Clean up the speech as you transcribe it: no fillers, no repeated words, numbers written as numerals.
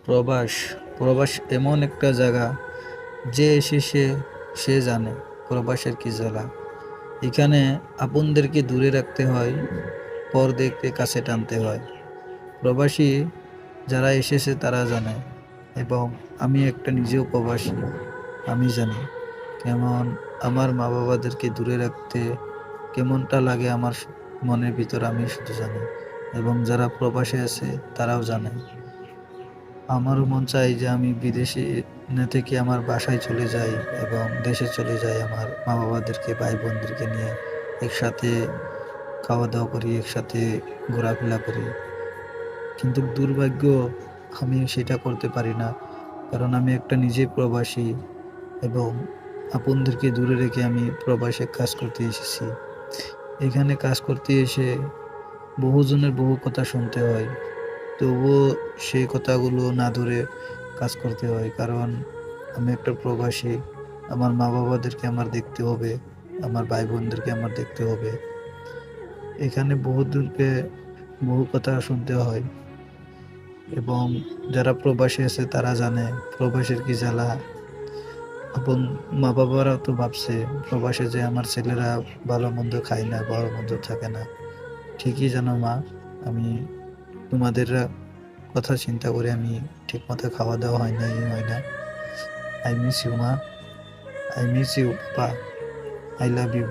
প্রবাস প্রবাস এমন একটা জায়গা, যে এসেছে সে জানে প্রবাসের কি জ্বালা। এখানে আপনদেরকে দূরে রাখতে হয়, পর দেখতে কাছে টানতে হয়। প্রবাসী যারা এসেছে তারা জানে, এবং আমি একটা নিজেও প্রবাসী। আমি জানি কেমন আমার মা বাবাদেরকে দূরে রাখতে কেমনটা লাগে আমার মনের ভিতর, আমি শুধু জানি। এবং যারা প্রবাসে আছে তারাও জানে। আমারও মন চাই যে আমি বিদেশে না থেকে আমার বাসায় চলে যাই, এবং দেশে চলে যাই, আমার মা বাবাদেরকে ভাই বোনদেরকে নিয়ে একসাথে খাওয়া দাওয়া করি, একসাথে ঘোরাফেরা করি। কিন্তু দুর্ভাগ্য, আমি সেটা করতে পারি না, কারণ আমি একটা নিজে প্রবাসী, এবং আপনদেরকে দূরে রেখে আমি প্রবাসে কাজ করতে এসেছি। এখানে কাজ করতে এসে বহুজনের বহু কথা শুনতে হয়, তবুও সেই কথাগুলো না ধরে কাজ করতে হয়, কারণ আমি একটা প্রবাসী। আমার মা বাবাদেরকে আমার দেখতে হবে, আমার ভাই বোনদেরকে আমার দেখতে হবে। এখানে বহুদূরকে বহু কথা শুনতে হয়, এবং যারা প্রবাসী আছে তারা জানে প্রবাসের কি জ্বালা। এবং মা বাবারাও তো ভাবছে প্রবাসে যে আমার ছেলেরা ভালো মন্দ খায় না, ভালো মন্দ থাকে না। ঠিকই জানো মা, আমি তোমাদের কথা চিন্তা করে আমি ঠিকমতো খাওয়া দাওয়া হয় না, এই হয় না। আই মিস ইউ মা, I miss you papa, I love you.